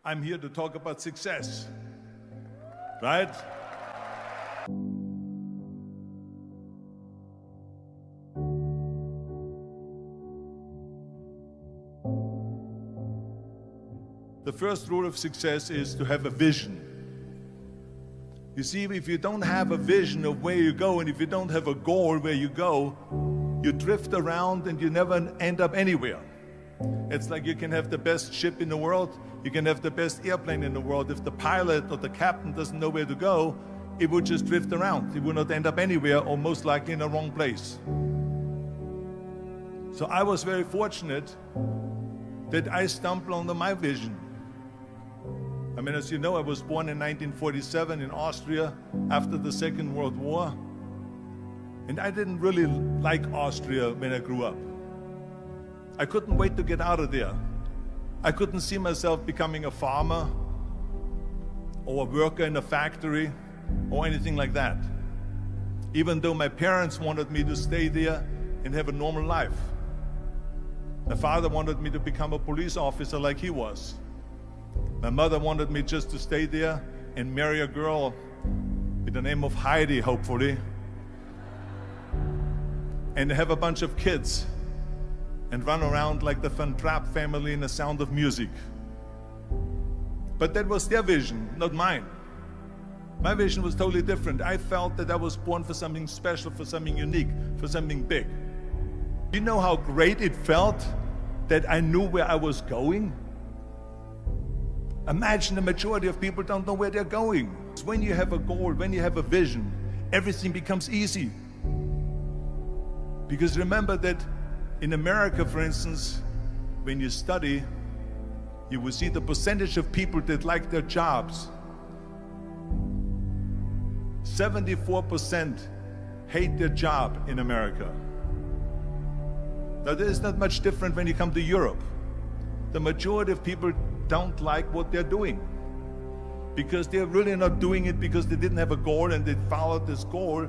I'm here to talk about success, right? The first rule of success is to have a vision. You see, if you don't have a vision of where you go, and if you don't have a goal where you go, you drift around and you never end up anywhere. It's like you can have the best ship in the world, you can have the best airplane in the world. If the pilot or the captain doesn't know where to go, it would just drift around. It would not end up anywhere, or most likely in the wrong place. So I was very fortunate that I stumbled onto my vision. I mean, as you know, I was born in 1947 in Austria after the Second World War. And I didn't really like Austria when I grew up. I couldn't wait to get out of there. I couldn't see myself becoming a farmer or a worker in a factory or anything like that, even though my parents wanted me to stay there and have a normal life. My father wanted me to become a police officer like he was. My mother wanted me just to stay there and marry a girl with the name of Heidi, hopefully, and have a bunch of kids and run around like the Van Trapp family in The Sound of Music. But that was their vision, not mine. My vision was totally different. I felt that I was born for something special, for something unique, for something big. You know how great it felt that I knew where I was going? Imagine the majority of people don't know where they're going. When you have a goal, when you have a vision, everything becomes easy. Because remember that in America, for instance, when you study, you will see the percentage of people that like their jobs. 74% hate their job in America. Now, there is not much different when you come to Europe. The majority of people don't like what they're doing because they're really not doing it because they didn't have a goal and they followed this goal.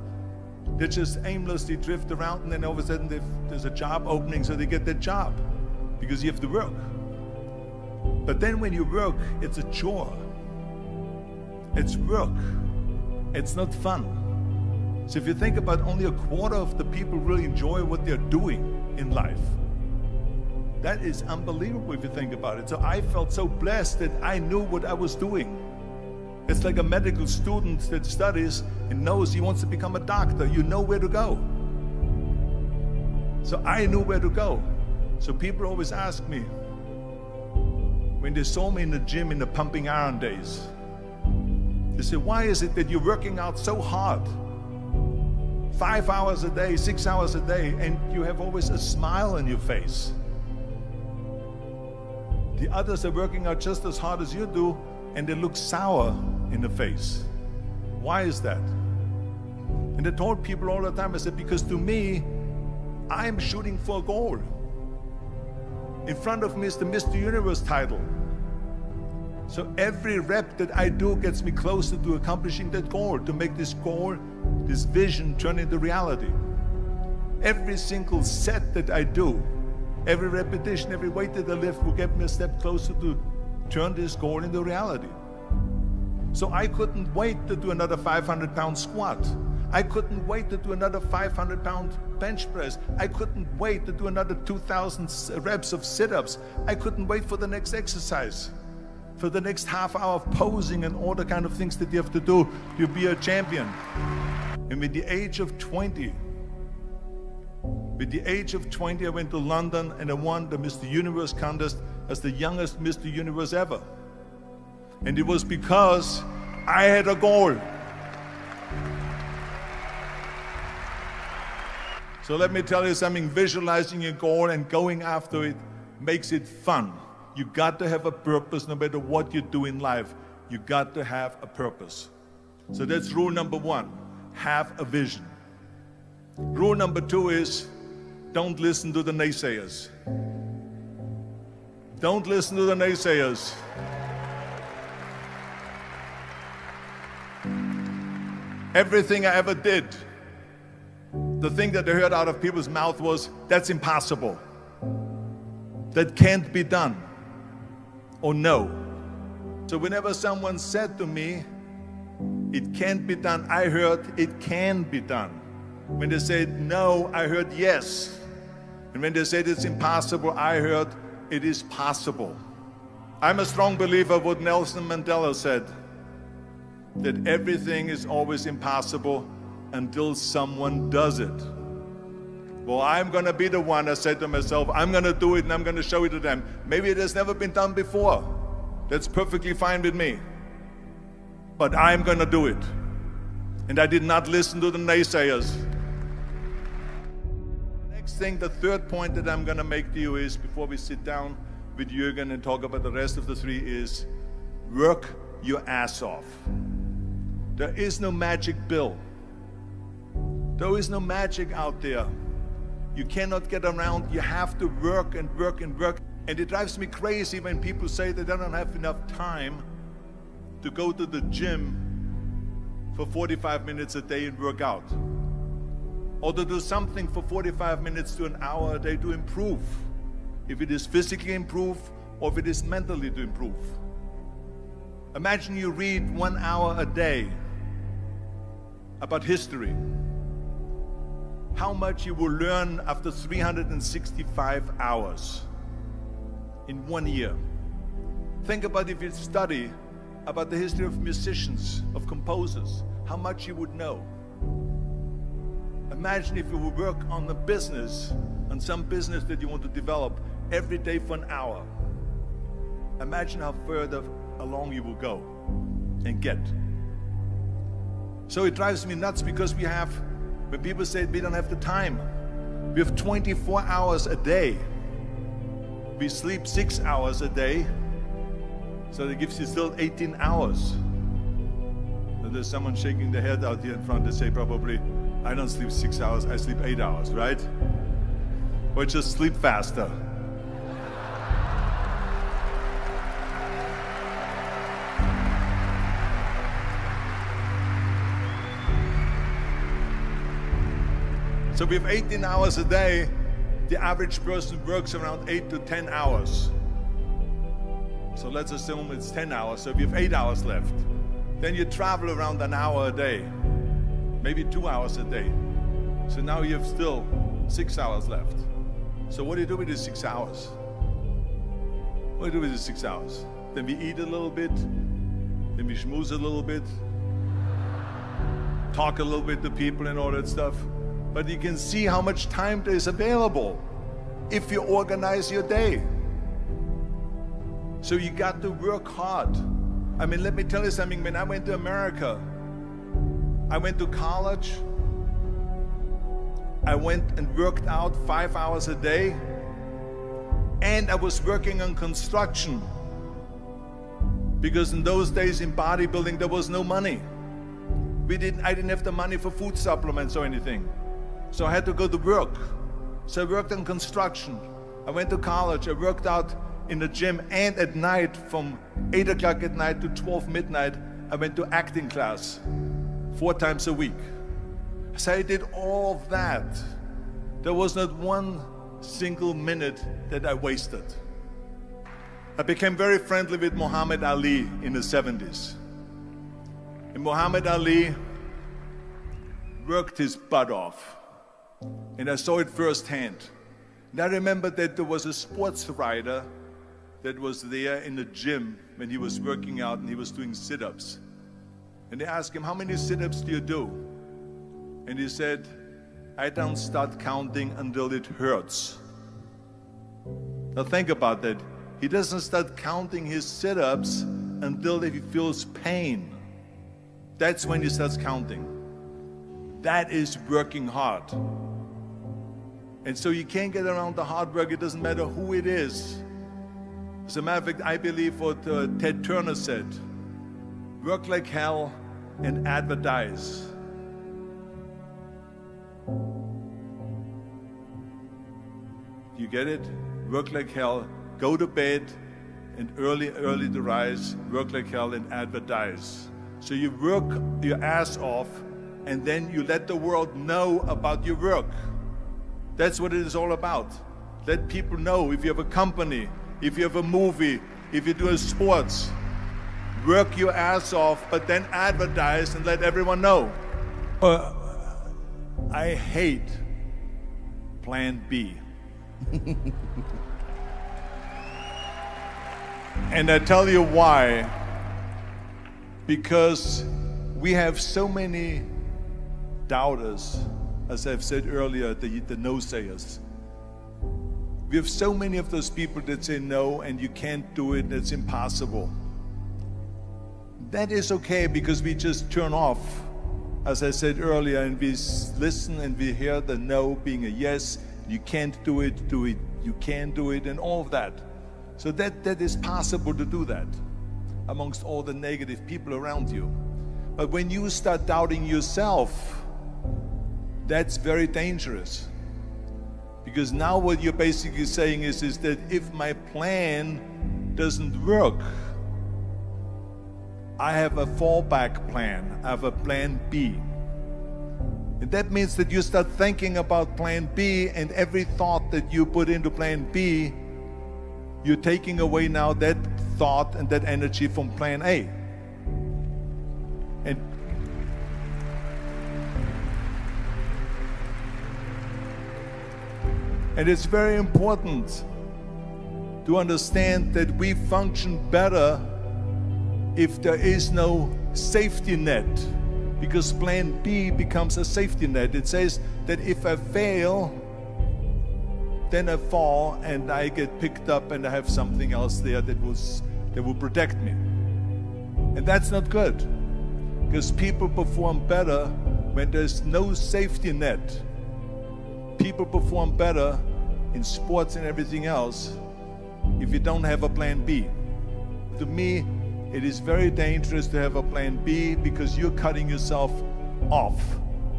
They just aimlessly drift around, and then all of a sudden there's a job opening, so they get that job because you have to work. But then when you work, it's a chore. It's work. It's not fun. So if you think about, only a quarter of the people really enjoy what they're doing in life. That is unbelievable if you think about it. So I felt so blessed that I knew what I was doing. It's like a medical student that studies and knows he wants to become a doctor. You know where to go. So I knew where to go. So people always ask me, when they saw me in the gym in the pumping iron days, they say, why is it that you're working out so hard? 5 hours a day, 6 hours a day, and you have always a smile on your face. The others are working out just as hard as you do, and they look sour in the face. Why is that? And I told people all the time, I said, because to me, I'm shooting for a goal. In front of me is the Mr. Universe title. So every rep that I do gets me closer to accomplishing that goal, to make this goal, this vision turn into reality. Every single set that I do, every repetition, every weight that I lift will get me a step closer to turn this goal into reality. So I couldn't wait to do another 500-pound squat. I couldn't wait to do another 500-pound bench press. I couldn't wait to do another 2,000 reps of sit-ups. I couldn't wait for the next exercise, for the next half hour of posing and all the kind of things that you have to do to be a champion. And with the age of 20, I went to London and I won the Mr. Universe contest as the youngest Mr. Universe ever. And it was because I had a goal. So let me tell you something, visualizing your goal and going after it makes it fun. You got to have a purpose no matter what you do in life. You got to have a purpose. So that's rule number one, have a vision. Rule number two is, don't listen to the naysayers. Don't listen to the naysayers. Everything I ever did, the thing that I heard out of people's mouth was, that's impossible. That can't be done. Or no. So whenever someone said to me, it can't be done, I heard it can be done. When they said no, I heard yes. And when they said it's impossible, I heard it is possible. I'm a strong believer of what Nelson Mandela said, that everything is always impossible until someone does it. Well, I'm going to be the one, I said to myself, I'm going to do it and I'm going to show it to them. Maybe it has never been done before. That's perfectly fine with me. But I'm going to do it. And I did not listen to the naysayers. The next thing, the third point that I'm going to make to you is, before we sit down with Jürgen and talk about the rest of the three, is work your ass off. There is no magic pill. There is no magic out there. You cannot get around. You have to work and work and work. And it drives me crazy when people say that they don't have enough time to go to the gym for 45 minutes a day and work out, or to do something for 45 minutes to an hour a day to improve, if it is physically improve or if it is mentally to improve. Imagine you read 1 hour a day about history. How much you will learn after 365 hours in 1 year. Think about if you study about the history of musicians, of composers, how much you would know. Imagine if you would work on a business, on some business that you want to develop every day for an hour. Imagine how further along you will go and get. So it drives me nuts because we have, when people say we don't have the time, we have 24 hours a day. We sleep 6 hours a day. So that gives you still 18 hours. Now there's someone shaking their head out here in front. They say probably, I don't sleep 6 hours, I sleep 8 hours, right? Or just sleep faster. So we have 18 hours a day. The average person works around 8 to 10 hours. So let's assume it's 10 hours, so if you have 8 hours left, then you travel around an hour a day, maybe 2 hours a day. So now you have still 6 hours left. So what do you do with these 6 hours? What do you do with these 6 hours? Then we eat a little bit, then we schmooze a little bit, talk a little bit to people and all that stuff. But you can see how much time there is available if you organize your day. So you got to work hard. I mean, let me tell you something. When I went to America, I went to college. I went and worked out 5 hours a day. And I was working on construction. Because in those days in bodybuilding, there was no money. I didn't have the money for food supplements or anything. So I had to go to work. So I worked on construction. I went to college. I worked out in the gym, and at night from 8 o'clock at night to 12 midnight, I went to acting class 4 times a week. So I did all of that. There was not one single minute that I wasted. I became very friendly with Muhammad Ali in the 70s. And Muhammad Ali worked his butt off. And I saw it firsthand. And I remember that there was a sports writer that was there in the gym when he was working out and he was doing sit-ups. And they asked him, how many sit-ups do you do? And he said, I don't start counting until it hurts. Now think about that. He doesn't start counting his sit-ups until he feels pain. That's when he starts counting. That is working hard. And so you can't get around the hard work. It doesn't matter who it is. As a matter of fact, I believe what Ted Turner said, work like hell and advertise. You get it? Work like hell, go to bed, and early to rise, work like hell and advertise. So you work your ass off, and then you let the world know about your work. That's what it is all about. Let people know. If you have a company, if you have a movie, if you do sports, work your ass off, but then advertise and let everyone know. I hate plan B. And I tell you why. Because we have so many doubters, as I've said earlier, the no-sayers. We have so many of those people that say no, and you can't do it, and it's impossible. That is okay, because we just turn off, as I said earlier, and we listen and we hear the no being a yes. You can't do it, you can do it, and all of that. So that is possible to do that amongst all the negative people around you. But when you start doubting yourself, that's very dangerous. Because now what you're basically saying is that if my plan doesn't work, I have a fallback plan, I have a plan B. And that means that you start thinking about plan B, and every thought that you put into plan B, you're taking away now that thought and that energy from plan A. And it's very important to understand that we function better if there is no safety net, because plan B becomes a safety net. It says that if I fail, then I fall and I get picked up and I have something else there that will protect me. And that's not good, because people perform better when there's no safety net. People perform better in sports and everything else if you don't have a plan B. To me, it is very dangerous to have a plan B, because you're cutting yourself off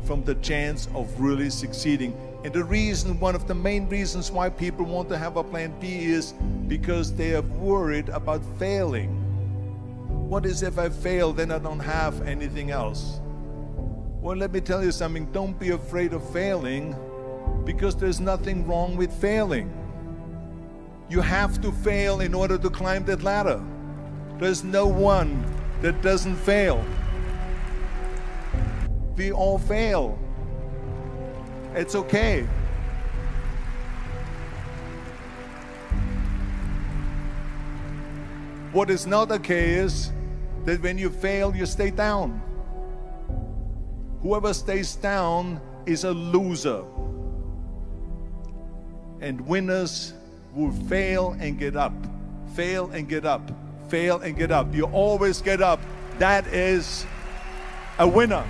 from the chance of really succeeding. And the reason, one of the main reasons why people want to have a plan B is because they are worried about failing. What is if I fail, then I don't have anything else? Well, let me tell you something, don't be afraid of failing, because there's nothing wrong with failing. You have to fail in order to climb that ladder. There's no one that doesn't fail. We all fail. It's okay. What is not okay is that when you fail, you stay down. Whoever stays down is a loser. And winners will fail and get up, fail and get up, fail and get up. You always get up. That is a winner.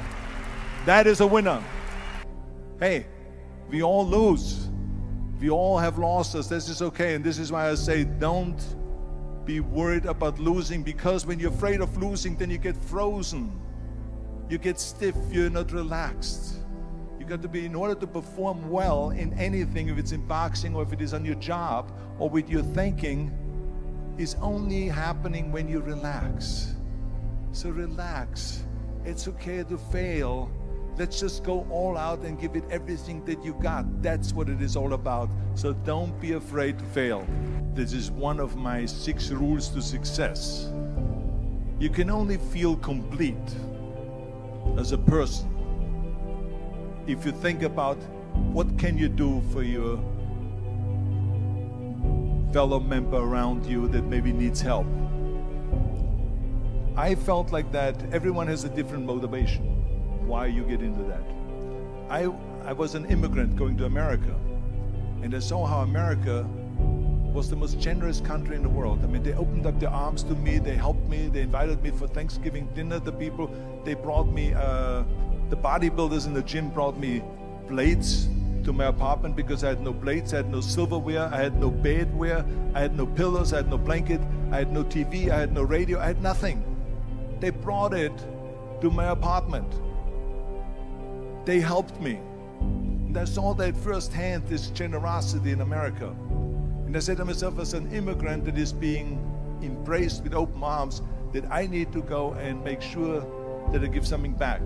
That is a winner. Hey, we all lose. We all have losses. This is okay. And this is why I say don't be worried about losing, because when you're afraid of losing, then you get frozen. You get stiff. You're not relaxed. You got to be, in order to perform well in anything, if it's in boxing or if it is on your job or with your thinking, is only happening when you relax. So relax. It's okay to fail. Let's just go all out and give it everything that you got. That's what it is all about. So don't be afraid to fail. This is one of my 6 rules to success. You can only feel complete as a person if you think about what can you do for your fellow member around you that maybe needs help. I felt like that. Everyone has a different motivation why you get into that. I was an immigrant going to America, and I saw how America was the most generous country in the world. I mean, they opened up their arms to me, they helped me, they invited me for Thanksgiving dinner. The people, they brought me, the bodybuilders in the gym brought me plates to my apartment because I had no plates, I had no silverware, I had no bedware, I had no pillows, I had no blanket, I had no TV, I had no radio, I had nothing. They brought it to my apartment. They helped me. And I saw that firsthand, this generosity in America. And I said to myself, as an immigrant that is being embraced with open arms, that I need to go and make sure that I give something back.